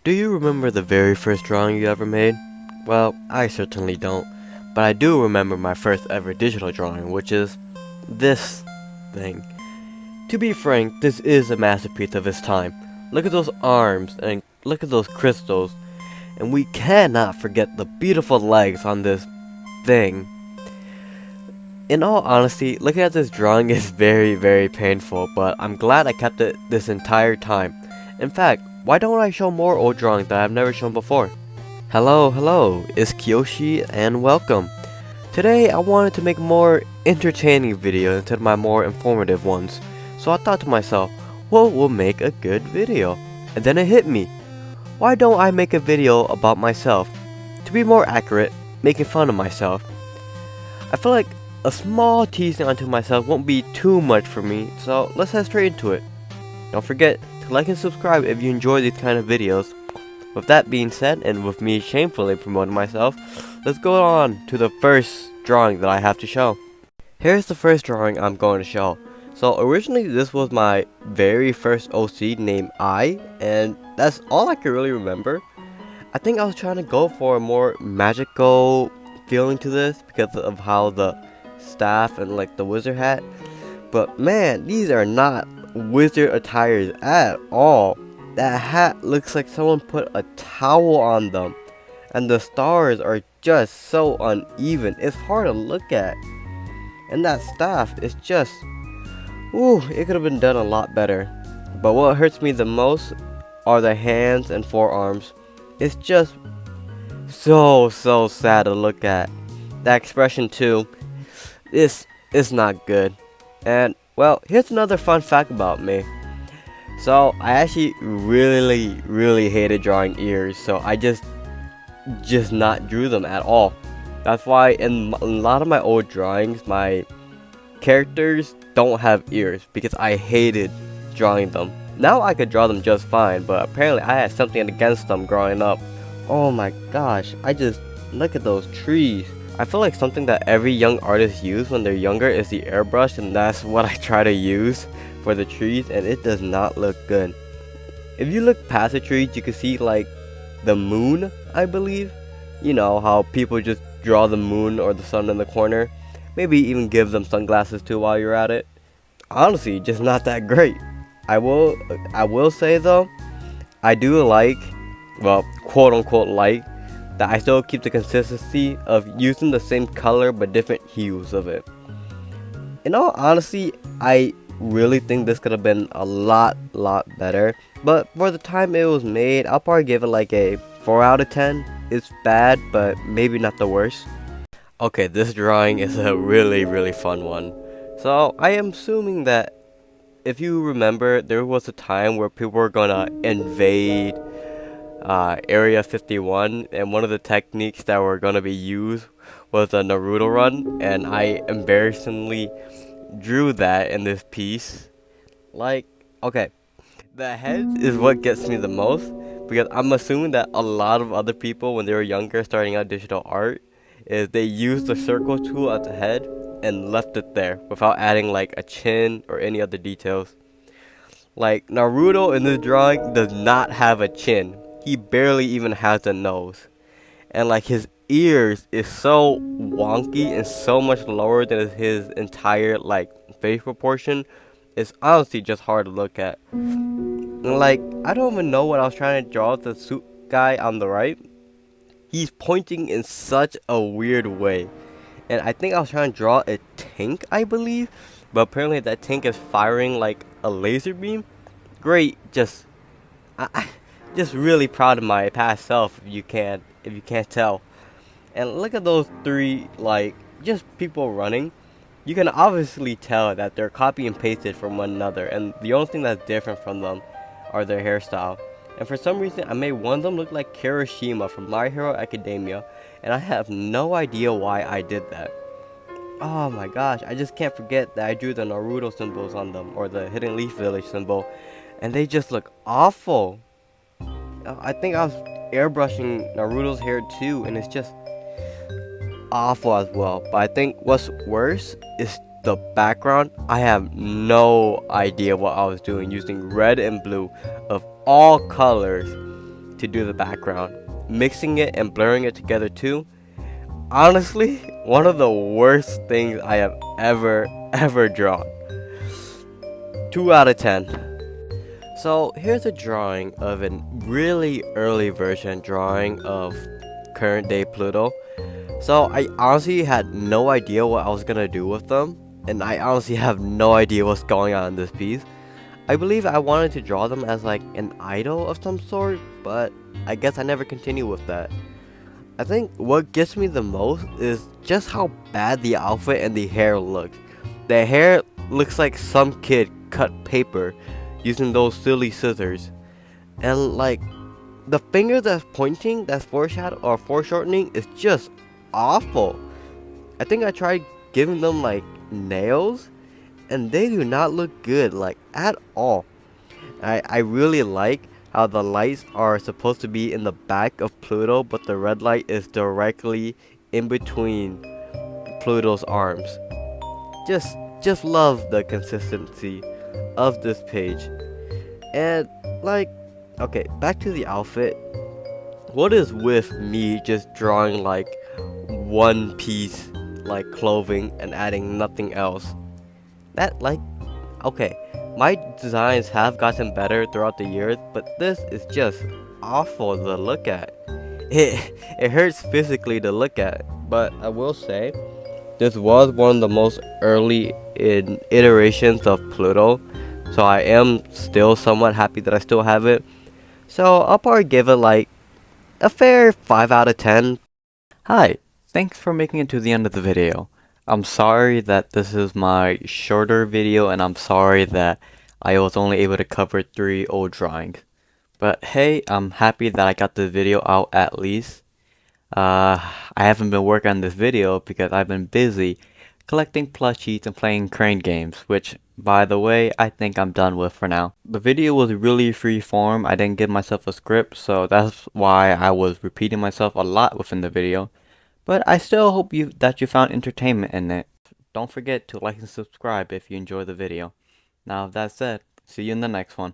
Do you remember the very first drawing you ever made? Well, I certainly don't, but I do remember my first ever digital drawing, which is this thing. To be frank, this is a masterpiece of its time. Look at those arms and look at those crystals, and we cannot forget the beautiful legs on this thing. In all honesty, looking at this drawing is very painful, but I'm glad I kept it this entire time. In fact, why don't I show more old drawings that I've never shown before? Hello, it's Kiyoshi and welcome. Today I wanted to make more entertaining videos instead of my more informative ones. So I thought to myself, what will make a good video? And then it hit me. Why don't I make a video about myself? To be more accurate, making fun of myself. I feel like a small teasing onto myself won't be too much for me, so let's head straight into it. Don't forget to like and subscribe if you enjoy these kind of videos. With that being said, and with me shamefully promoting myself, let's go on to the first drawing that I have to show. Here's the first drawing I'm going to show. So originally this was my very first OC named I, and that's all I could really remember. I think I was trying to go for a more magical feeling to this because of how the staff and like the wizard hat, but man, these are not wizard attires at all. That hat looks like someone put a towel on them, and the stars are just so uneven, it's hard to look at. And that staff is just, ooh, it could have been done a lot better. But what hurts me the most are the hands and forearms. It's just so sad to look at. That expression too, this is not good. And well, here's another fun fact about me. So I actually really hated drawing ears, so I just not drew them at all. That's why in a lot of my old drawings, my characters don't have ears because I hated drawing them. Now I could draw them just fine, but apparently I had something against them growing up. Oh my gosh, I just look at those trees. I feel like something that every young artist uses when they're younger is the airbrush, and that's what I try to use for the trees, and it does not look good. If you look past the trees, you can see like the moon, I believe. You know how people just draw the moon or the sun in the corner. Maybe even give them sunglasses too while you're at it. Honestly, just not that great. I will say though, I do like, well, quote unquote like, that I still keep the consistency of using the same color but different hues of it. In all honesty, I really think this could have been a lot better, but for the time it was made, I'll probably give it like a 4 out of 10. It's bad, but maybe not the worst. Okay, this drawing is a really fun one. So I am assuming that if you remember, there was a time where people were gonna invade Area 51, and one of the techniques that were gonna be used was a Naruto run, and I embarrassingly drew that in this piece. Like, okay, the head is what gets me the most, because I'm assuming that a lot of other people when they were younger starting out digital art is they used the circle tool at the head and left it there without adding like a chin or any other details. Like, Naruto in this drawing does not have a chin. He barely even has a nose, and like his ears is so wonky and so much lower than his entire like face proportion. It's honestly just hard to look at. And like, I don't even know what I was trying to draw with the suit guy on the right. He's pointing in such a weird way, and I think I was trying to draw a tank, I believe, but apparently that tank is firing like a laser beam. Great, just just really proud of my past self if you can't tell. And look at those three, like, just people running. You can obviously tell that they're copy and pasted from one another, and the only thing that's different from them are their hairstyle. And for some reason I made one of them look like Kirishima from My Hero Academia, and I have no idea why I did that. Oh my gosh, I just can't forget that I drew the Naruto symbols on them, or the Hidden Leaf Village symbol, and they just look awful. I think I was airbrushing Naruto's hair too, and it's just awful as well. But I think what's worse is the background. I have no idea what I was doing using red and blue of all colors. to do the background. Mixing it and blurring it together too. Honestly, one of the worst things I have ever drawn. 2 out of 10. So here's a drawing of a really early version drawing of current day Pluto. So I honestly had no idea what I was gonna do with them, and I honestly have no idea what's going on in this piece. I believe I wanted to draw them as like an idol of some sort, but I guess I never continued with that. I think what gets me the most is just how bad the outfit and the hair look. The hair looks like some kid cut paper using those silly scissors. And like the finger that's pointing, that's foreshadow or foreshortening is just awful. I think I tried giving them like nails and they do not look good like at all. I really like how the lights are supposed to be in the back of Pluto, but the red light is directly in between Pluto's arms. Just love the consistency of this page. And like, okay, back to the outfit. What is with me just drawing like one piece like clothing and adding nothing else? That like, okay, my designs have gotten better throughout the years, but this is just awful to look at. It hurts physically to look at, but I will say this was one of the most early iterations of Pluto, so I am still somewhat happy that I still have it. So I'll probably give it like a fair 5 out of 10. Hi, thanks for making it to the end of the video. I'm sorry that this is my shorter video and I'm sorry that I was only able to cover 3 old drawings. But hey, I'm happy that I got the video out at least. I haven't been working on this video because I've been busy collecting plushies and playing crane games, which, by the way, I think I'm done with for now. The video was really free form. I didn't give myself a script, so that's why I was repeating myself a lot within the video. But I still hope that you found entertainment in it. Don't forget to like and subscribe if you enjoyed the video. Now, that said, see you in the next one.